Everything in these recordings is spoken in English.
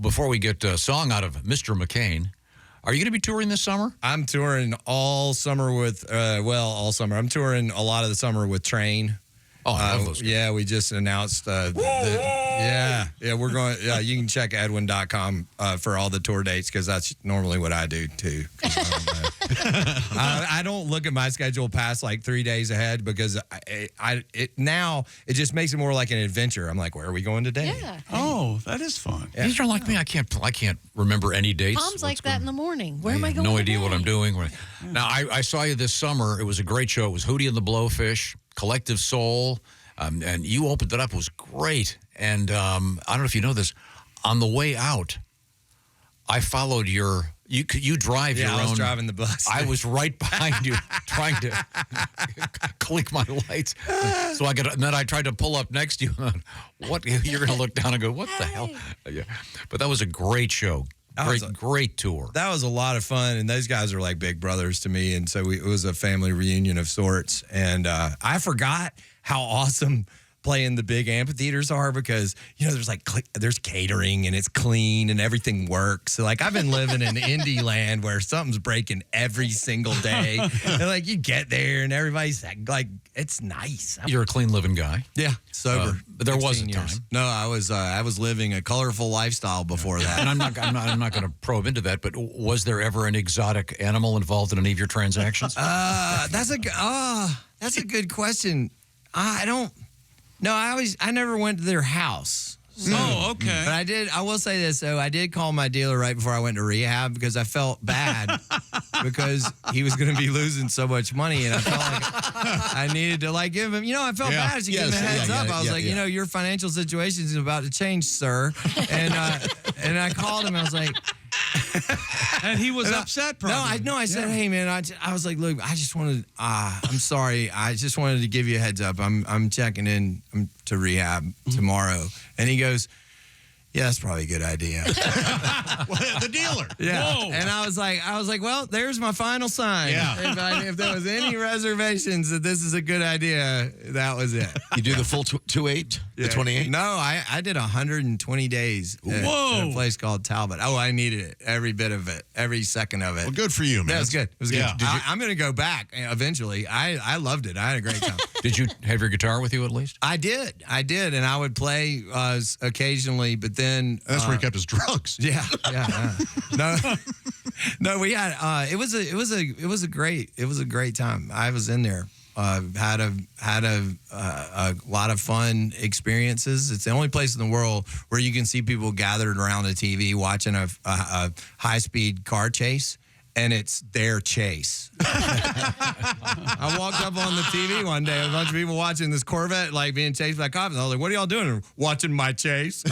before we get a song out of Mr. McCain, are you going to be touring this summer? I'm touring all summer with, all summer. I'm touring a lot of the summer with Train. Oh, I love those guys. Yeah, we just announced we're going. Yeah, you can check edwin.com for all the tour dates because that's normally what I do too. I don't look at my schedule past like 3 days ahead because now it just makes it more like an adventure. I'm like, where are we going today? Yeah. Oh, that is fun. Yeah. These are like me. I can't remember any dates. Tom's like that in the morning. Where am I going? No idea today? what I'm doing. Now I saw you this summer. It was a great show. It was Hootie and the Blowfish, Collective Soul, and you opened it up. It was great. And I don't know if you know this. On the way out, I followed you drive your own. Yeah, I was driving the bus. I was right behind you trying to click my lights. And then I tried to pull up next to you. What? You're going to look down and go, what the hell? Yeah. But that was a great show. Great tour. That was a lot of fun, and those guys are like big brothers to me, and so it was a family reunion of sorts. And I forgot how awesome playing the big amphitheaters are because, there's catering and it's clean and everything works. So, I've been living in indie land where something's breaking every single day. And, you get there and everybody's like, it's nice. You're a clean living guy. Yeah, sober. But there was a time. No, I was living a colorful lifestyle before that. And I'm not going to probe into that, but was there ever an exotic animal involved in any of your transactions? That's a good question. I never went to their house. Oh, okay. But I will say this, though. I did call my dealer right before I went to rehab because I felt bad because he was going to be losing so much money. And I felt like I needed to, give him, I felt bad to give him a heads up. I was your financial situation is about to change, sir. And I called him. I was like, and he was upset, probably. I said, hey, man, I was like, look, I just wanted, I'm sorry. I just wanted to give you a heads up. I'm checking in to rehab tomorrow. And he goes, yeah, that's probably a good idea. The dealer. Yeah. Whoa. And I was like, well, there's my final sign. Yeah. If there was any reservations that this is a good idea, that was it. You do the full 28, the 28? No, I did 120 days at a place called Talbot. Oh, I needed it, every bit of it, every second of it. Well, good for you, man. That was good. It was Yeah. good. I'm going to go back eventually. I loved it. I had a great time. Did you have your guitar with you at least? I did, and I would play occasionally, but then That's where he kept his drugs. Yeah. No, we had it was a great time. I was in there. Had a lot of fun experiences. It's the only place in the world where you can see people gathered around a TV watching a high-speed car chase, and it's their chase. I walked up on the TV one day, a bunch of people watching this Corvette being chased by cops. I was like, what are y'all doing? Watching my chase.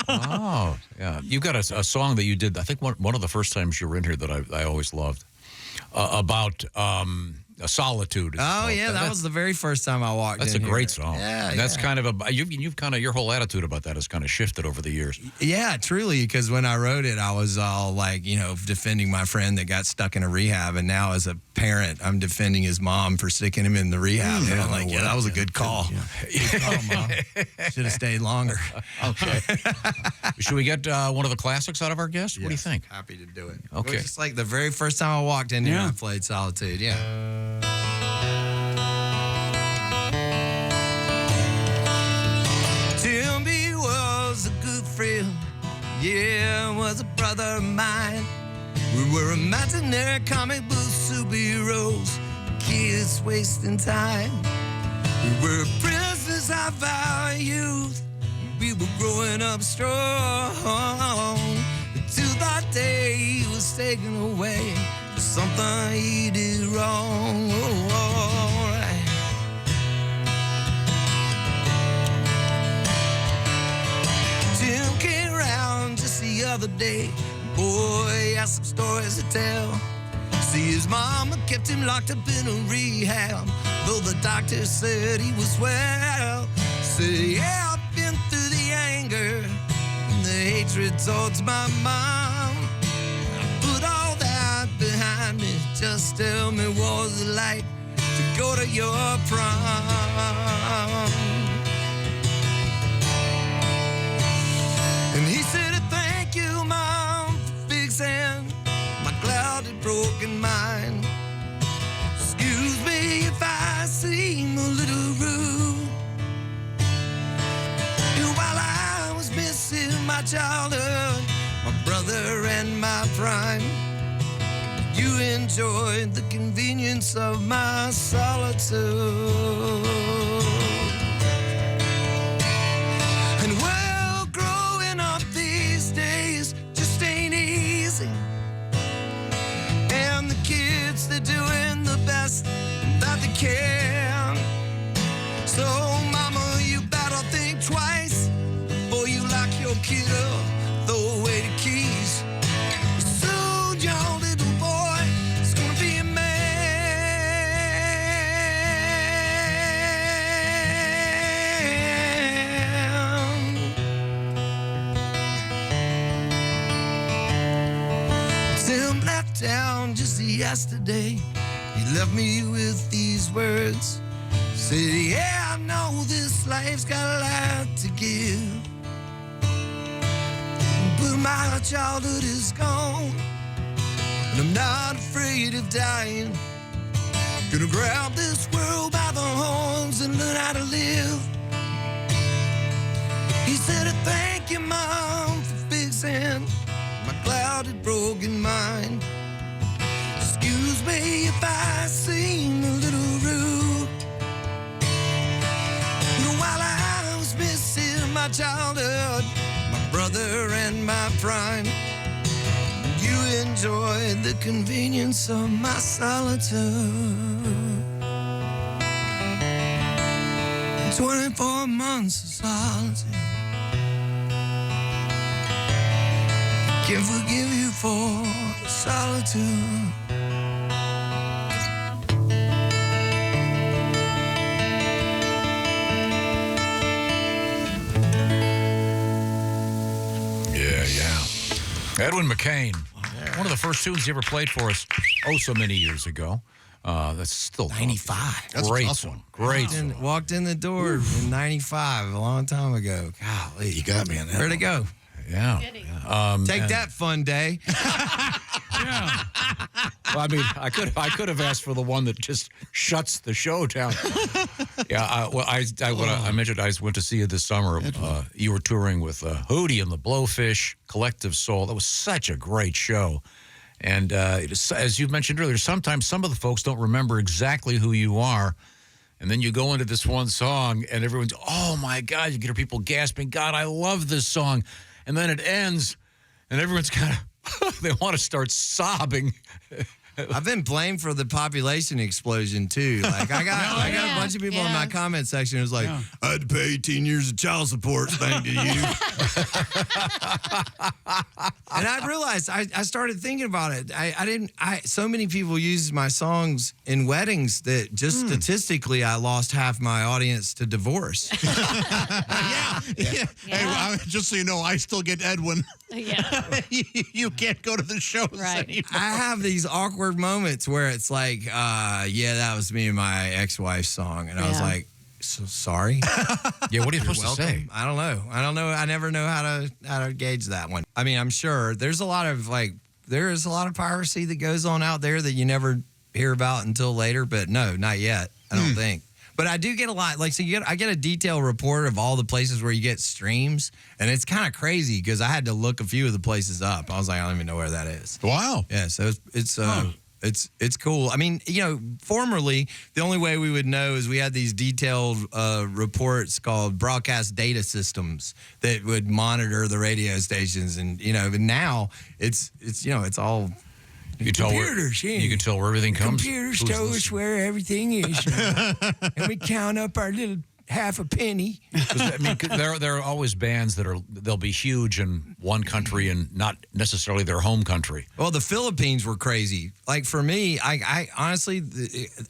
Oh, yeah. You got a song that you did, I think one of the first times you were in here that I always loved, about solitude. Oh, yeah, that was the very first time I walked in. That's a great song. Yeah, and that's kind of you've kind of, your whole attitude about that has kind of shifted over the years. Yeah, truly, because when I wrote it, I was all defending my friend that got stuck in a rehab, and now as a parent, I'm defending his mom for sticking him in the rehab. And I'm like, that was a good call. Good call, Mom. Should have stayed longer. Okay. Should we get one of the classics out of our guest? What do you think? Happy to do it. Okay. It was just like the very first time I walked in here, I played Solitude. Yeah. Timby was a good friend, was a brother of mine. We were imaginary comic book superheroes, kids wasting time. We were prisoners of our youth, we were growing up strong. Until that day he was taken away for something he did wrong. Tim came around just the other day. Boy, had some stories to tell. See, his mama kept him locked up in a rehab, though the doctor said he was well. Say, yeah, I've been through the anger and the hatred towards my mom. I put all that behind me. Just tell me what was it like to go to your prom. my childhood, my brother and my prime. You enjoyed the convenience of my solitude. And well, growing up these days just ain't easy. And the kids, they're doing the best that they can. So, mama, you better think twice before you lock your kid up, throw away the keys. Soon your little boy is gonna be a man. Tim left town just yesterday. He left me with these words. Said, yeah, I know this life's got a lot to give, but my childhood is gone, and I'm not afraid of dying. Gonna grab this world by the horns and learn how to live. He said, thank you, Mom, for fixing my clouded, broken mind. Excuse me if I seem a little rude. While I was missing my childhood, my brother and my prime, you enjoyed the convenience of my solitude. 24 months of solitude. Can't forgive you for the solitude. Edwin McCain, one of the first tunes he ever played for us, so many years ago. That's still 95. That's great a tough song. one. Great song. Walked in the door in 95, a long time ago. Golly. You got me on that. Where'd it go? Yeah. Take that, fun day. Yeah. Well, I mean, I could have asked for the one that just shuts the show down. Yeah. I mentioned I went to see you this summer. You were touring with Hootie and the Blowfish, Collective Soul. That was such a great show. And as you mentioned earlier, sometimes some of the folks don't remember exactly who you are. And then you go into this one song, and everyone's, oh, my God, you get people gasping, God, I love this song. And then it ends, and everyone's kind of, they want to start sobbing. I've been blamed for the population explosion, too. Like, I got a bunch of people in my comment section who's like, I had to pay 18 years of child support, thank you. And I realized, I started thinking about it. So many people use my songs in weddings that just statistically, I lost half my audience to divorce. Yeah. Hey, just so you know, I still get Edwin. Yeah. You can't go to the shows Right. anymore. I have these awkward moments where it's like, that was me and my ex-wife's song. And I was Yeah. like, so sorry. Yeah, what are you supposed to say? I don't know. I never know how to gauge that one. I mean, I'm sure there's a lot of piracy that goes on out there that you never hear about until later, but no, not yet. I don't think. But I do get a lot. Like, so I get a detailed report of all the places where you get streams, and it's kind of crazy because I had to look a few of the places up. I was like, I don't even know where that is. Wow. Yeah, so it's cool. I mean, formerly the only way we would know is we had these detailed reports called broadcast data systems that would monitor the radio stations, and but now it's all. You can tell where everything comes. Computers tell us where everything is, and we count up our little half a penny. I mean, there are always bands they'll be huge in one country and not necessarily their home country. Well, the Philippines were crazy. Like for me, I honestly,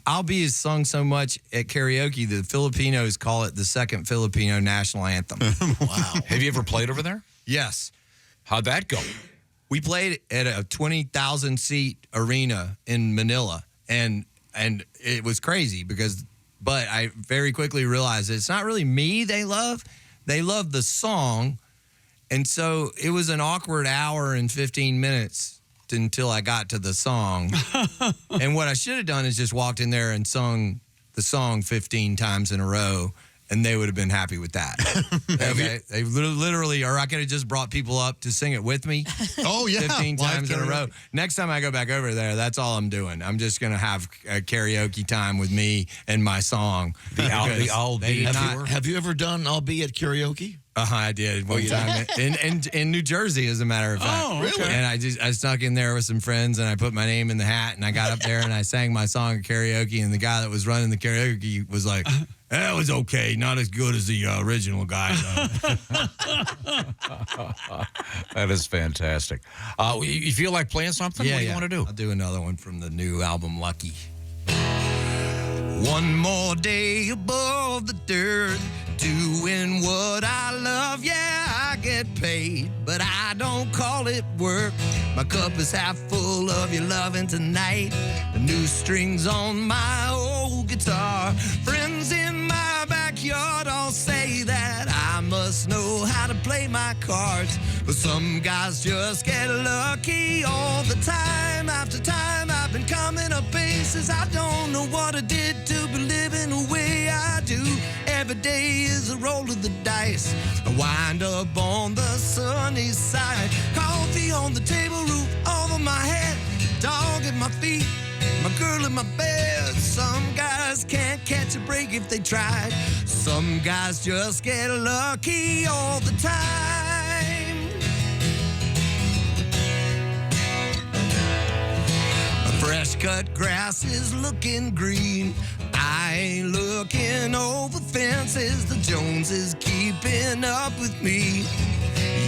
I'll Be is sung so much at karaoke the Filipinos call it the second Filipino national anthem. Wow. Have you ever played over there? Yes. How'd that go? We played at a 20,000 seat arena in Manila, and it was crazy but I very quickly realized it's not really me they love the song, and so it was an awkward hour and 15 minutes until I got to the song. And what I should have done is just walked in there and sung the song 15 times in a row and they would have been happy with that. Okay, they literally, or I could have just brought people up to sing it with me. Oh, yeah. 15 Live times in a row. karaoke. Next time I go back over there, that's all I'm doing. I'm just going to have a karaoke time with me and my song. The I'll They Be did tour? not. Have you ever done I'll Be at karaoke? I did one time in New Jersey, as a matter of fact. Oh, really? And I snuck in there with some friends, and I put my name in the hat, and I got up there and I sang my song at karaoke, and the guy that was running the karaoke was like, "That was okay, not as good as the original guy, though." That is fantastic. You feel like playing something? What do you want to do? I'll do another one from the new album, Lucky. One more day above the dirt, doing what I love. Yeah, I get paid, but I don't call it work. My cup is half full of your loving tonight. The new strings on my old guitar. Friends in my backyard all say that I must know how to play my cards. But some guys just get lucky all the time. After time, I've been coming up aces. I don't know what I did to be living the way I do. Every day is a roll of the dice. I wind up on the sunny side. Coffee on the table, roof over my head. Dog at my feet, my girl in my bed. Some guys can't catch a break if they tried. Some guys just get lucky all the time. Fresh cut grass is looking green. I ain't looking over fences. The Joneses keeping up with me.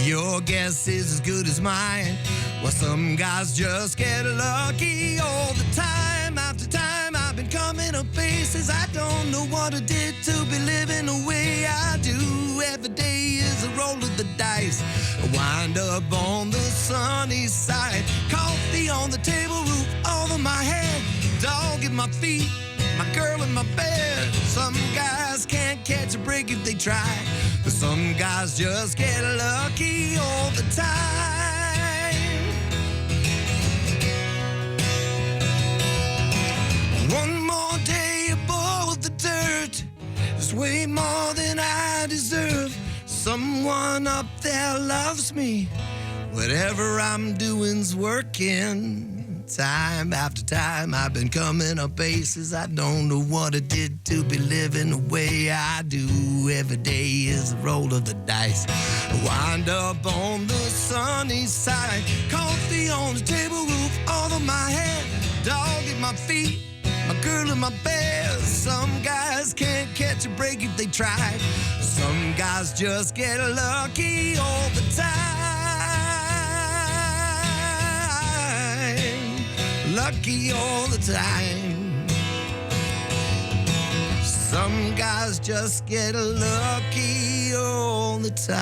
Your guess is as good as mine. Well, some guys just get lucky all the time. After time, I've been coming up aces. I don't know what I did to be living the way I do. Every day is a roll of the dice. I wind up on the sunny side. Coffee on the table, roof over my head. Dog at my feet, my girl in my bed. Some guys can't catch a break if they try. But some guys just get lucky all the time. One more day above the dirt is way more than I deserve. Someone up there loves me. Whatever I'm doing's working. Time after time, I've been coming up aces. I don't know what I did to be living the way I do. Every day is a roll of the dice. I wind up on the sunny side. Coffee on the table, roof over my head. Dog at my feet, my girl in my bed. Some guys can't catch a break if they try. Some guys just get lucky all the time. Lucky all the time. Some guys just get lucky all the time.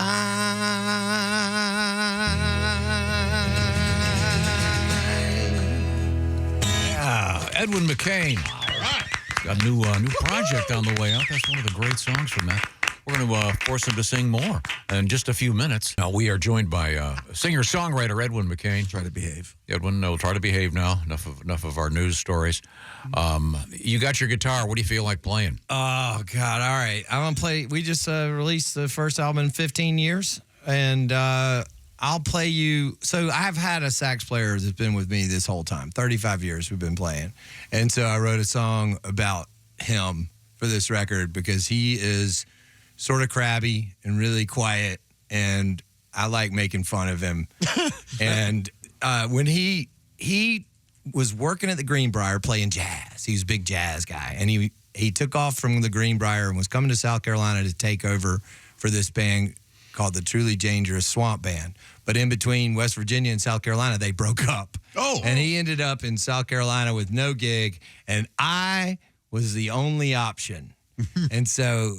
Yeah, Edwin McCain. All right. Got a new project on the way out. That's one of the great songs from that. We're going to force him to sing more in just a few minutes. Now, we are joined by singer-songwriter Edwin McCain. Try to behave. Edwin, we'll try to behave now. Enough of our news stories. You got your guitar. What do you feel like playing? Oh, God. All right. I'm going to play. We just released the first album in 15 years, and I'll play you. So I've had a sax player that's been with me this whole time. 35 years we've been playing. And so I wrote a song about him for this record because he is sort of crabby and really quiet, and I like making fun of him. And when he was working at the Greenbrier playing jazz, he was a big jazz guy, and he took off from the Greenbrier and was coming to South Carolina to take over for this band called the Truly Dangerous Swamp Band. But in between West Virginia and South Carolina, they broke up. Oh. And he ended up in South Carolina with no gig, and I was the only option. And so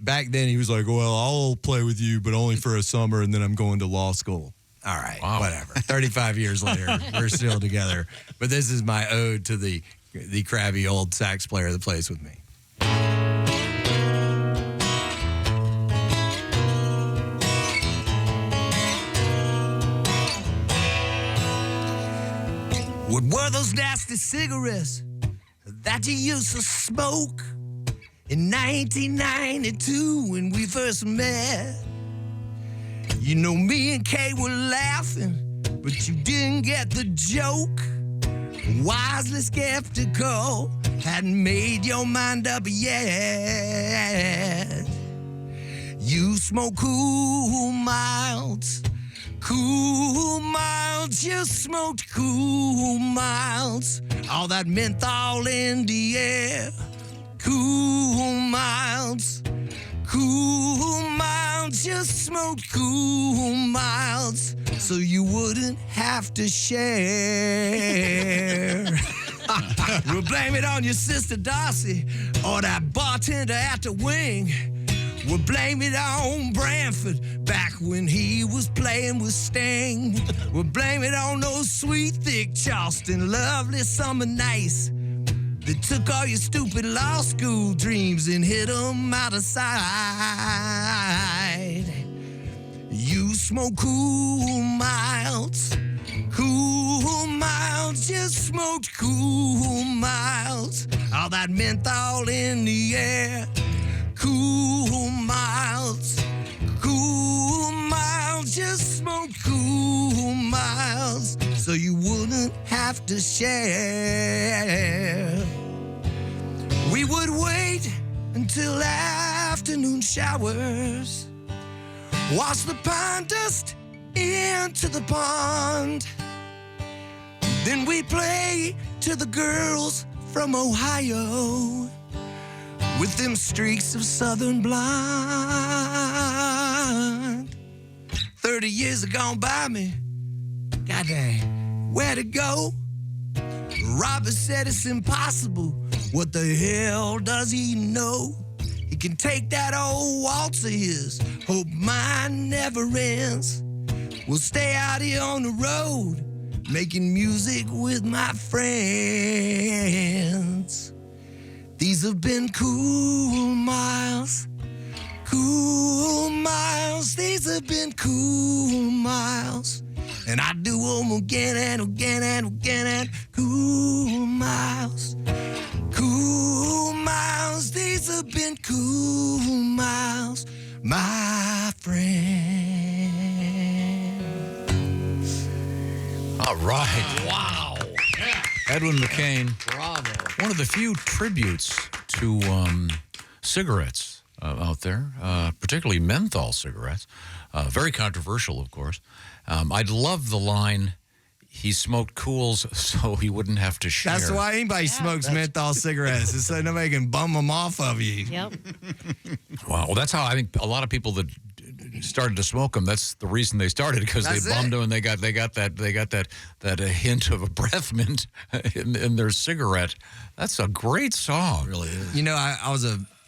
back then he was like, well, I'll play with you, but only for a summer, and then I'm going to law school. All right, whatever. 35 years later, we're still together. But this is my ode to the crabby old sax player that plays with me. What were those nasty cigarettes that you used to smoke? in 1992 when we first met. You know, me and Kay were laughing, but you didn't get the joke. Wisely skeptical, hadn't made your mind up yet. You smoke cool miles, you smoked cool miles. All that menthol in the air. Cool miles, you smoked cool miles, so you wouldn't have to share. We'll blame it on your sister Darcy or that bartender at the wing. We'll blame it on Branford back when he was playing with Sting. We'll blame it on those sweet, thick Charleston, lovely summer nights that took all your stupid law school dreams and hit them out of sight. You smoke cool miles, you smoked cool miles. All that menthol in the air. Cool miles, you smoked cool miles, so you wouldn't have to share. We would wait until afternoon showers, wash the pine dust into the pond. Then we'd play to the girls from Ohio with them streaks of southern blonde. 30 years have gone by me. Goddamn, where'd it go? Robert said it's impossible. What the hell does he know? He can take that old waltz of his. Hope mine never ends. We'll stay out here on the road, making music with my friends. These have been cool miles, these have been cool miles. And I do them again and again and again and cool miles, these have been cool miles, my friend. All right. Wow. Edwin McCain. Bravo. One of the few tributes to cigarettes out there, particularly menthol cigarettes. Very controversial, of course. I'd love the line, he smoked cools so he wouldn't have to share. That's why anybody smokes menthol cigarettes, is so nobody can bum them off of you. Yep. Wow. Well, that's how I think a lot of people that started to smoke them. That's the reason they started, because they bummed them and they got that hint of a breath mint in their cigarette. That's a great song. It really is. You know,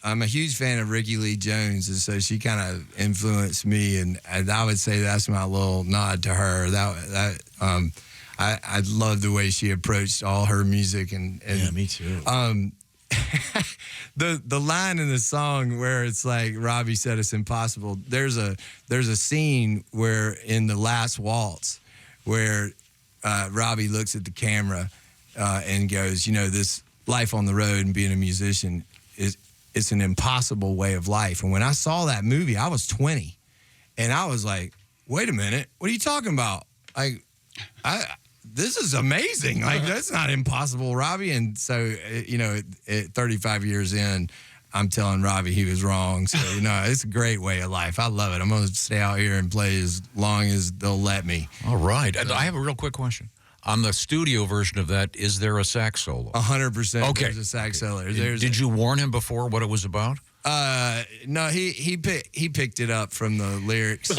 I'm a huge fan of Ricky Lee Jones, and so she kind of influenced me, and I would say that's my little nod to her. I love the way she approached all her music, and yeah, me too. The line in the song where it's like Robbie said it's impossible. There's a scene where in the last waltz where Robbie looks at the camera and goes, you know, this life on the road and being a musician it's an impossible way of life. And when I saw that movie, I was 20, and I was like, wait a minute, what are you talking about? Like, this is amazing. Like, that's not impossible, Robbie. And so, you know, at 35 years in, I'm telling Robbie he was wrong. So, you know, it's a great way of life. I love it. I'm going to stay out here and play as long as they'll let me. All right. I have a real quick question. On the studio version of that, is there a sax solo? 100%. Okay. There's a sax solo. Did you warn him before what it was about? No, he picked it up from the lyrics.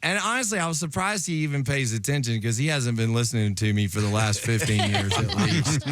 and honestly, I was surprised he even pays attention, because he hasn't been listening to me for the last 15 years at least.